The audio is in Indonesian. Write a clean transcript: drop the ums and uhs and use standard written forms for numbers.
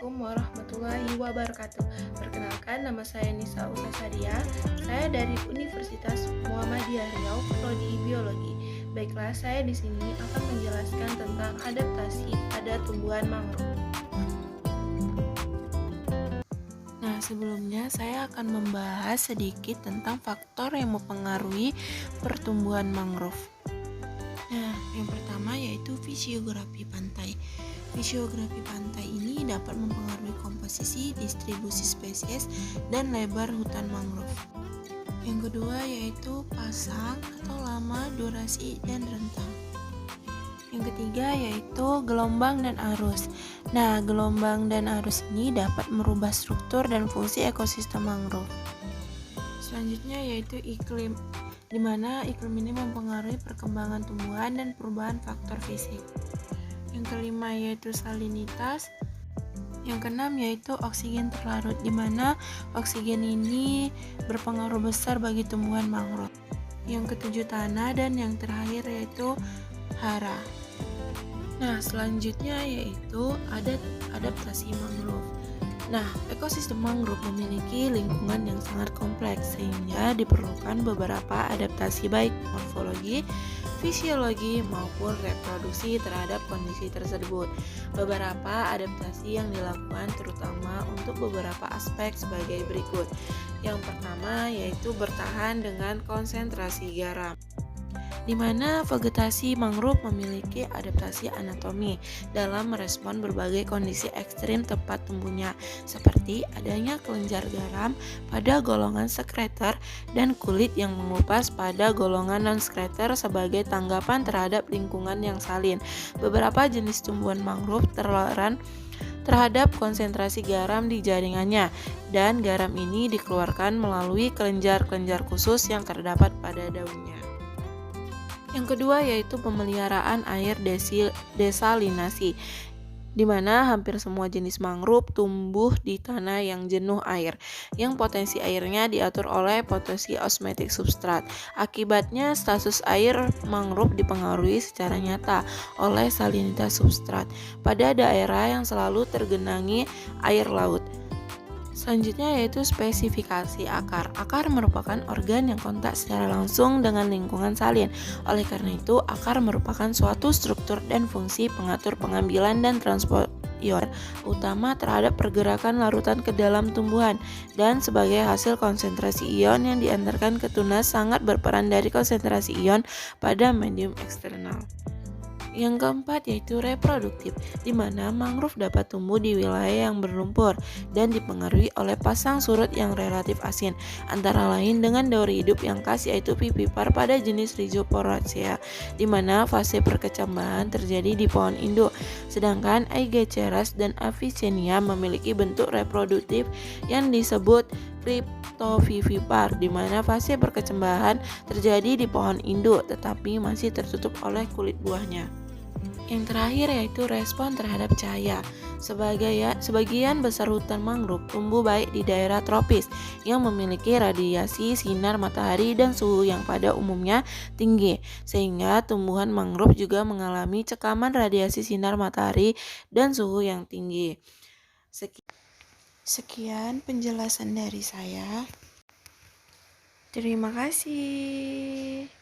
Assalamualaikum warahmatullahi wabarakatuh. Perkenalkan, nama saya Nisa Usasadia. Saya dari Universitas Muhammadiyah Riau, Prodi Biologi. Baiklah, saya di sini akan menjelaskan tentang adaptasi pada tumbuhan mangrove. Nah, sebelumnya saya akan membahas sedikit tentang faktor yang mempengaruhi pertumbuhan mangrove. Nah, yang pertama yaitu fisiografi pantai. Fisiografi pantai ini dapat mempengaruhi komposisi, distribusi spesies, dan lebar hutan mangrove. Yang kedua yaitu pasang atau lama, durasi, dan rentang. Yang ketiga yaitu gelombang dan arus. Nah, gelombang dan arus ini dapat merubah struktur dan fungsi ekosistem mangrove. Selanjutnya yaitu iklim, di mana iklim ini mempengaruhi perkembangan tumbuhan dan perubahan faktor fisik. Yang kelima yaitu salinitas. Yang keenam yaitu oksigen terlarut, di mana oksigen ini berpengaruh besar bagi tumbuhan mangrove. Yang ketujuh tanah, dan yang terakhir yaitu hara. Nah, selanjutnya yaitu adaptasi mangrove. Nah, ekosistem mangrove memiliki lingkungan yang sangat kompleks sehingga diperlukan beberapa adaptasi baik morfologi, fisiologi maupun reproduksi terhadap kondisi tersebut. Beberapa adaptasi yang dilakukan terutama untuk beberapa aspek sebagai berikut. Yang pertama yaitu bertahan dengan konsentrasi garam, di mana vegetasi mangrove memiliki adaptasi anatomi dalam merespon berbagai kondisi ekstrim tempat tumbuhnya, seperti adanya kelenjar garam pada golongan sekreter dan kulit yang mengupas pada golongan non-sekreter sebagai tanggapan terhadap lingkungan yang salin. Beberapa jenis tumbuhan mangrove toleran terhadap konsentrasi garam di jaringannya, dan garam ini dikeluarkan melalui kelenjar-kelenjar khusus yang terdapat pada daunnya. Yang kedua yaitu pemeliharaan air desalinasi, di mana hampir semua jenis mangrove tumbuh di tanah yang jenuh air, yang potensi airnya diatur oleh potensi osmotic substrat. Akibatnya status air mangrove dipengaruhi secara nyata oleh salinitas substrat pada daerah yang selalu tergenangi air laut. Selanjutnya yaitu spesifikasi akar. Akar merupakan organ yang kontak secara langsung dengan lingkungan salin. Oleh karena itu, akar merupakan suatu struktur dan fungsi pengatur pengambilan dan transport ion utama terhadap pergerakan larutan ke dalam tumbuhan, dan sebagai hasil konsentrasi ion yang diantarkan ke tunas sangat berperan dari konsentrasi ion pada medium eksternal. Yang keempat yaitu reproduktif, di mana mangrove dapat tumbuh di wilayah yang berlumpur dan dipengaruhi oleh pasang surut yang relatif asin, antara lain dengan teori hidup yang khas yaitu vivipar pada jenis Rhizoporacea, di mana fase perkecambahan terjadi di pohon induk, sedangkan Aegiceras dan Avicennia memiliki bentuk reproduktif yang disebut cryptovivipar, di mana fase perkecambahan terjadi di pohon induk tetapi masih tertutup oleh kulit buahnya. Yang terakhir yaitu respon terhadap cahaya. Sebagian besar hutan mangrove tumbuh baik di daerah tropis yang memiliki radiasi sinar matahari dan suhu yang pada umumnya tinggi, sehingga tumbuhan mangrove juga mengalami cekaman radiasi sinar matahari dan suhu yang tinggi. Sekian penjelasan dari saya. Terima kasih.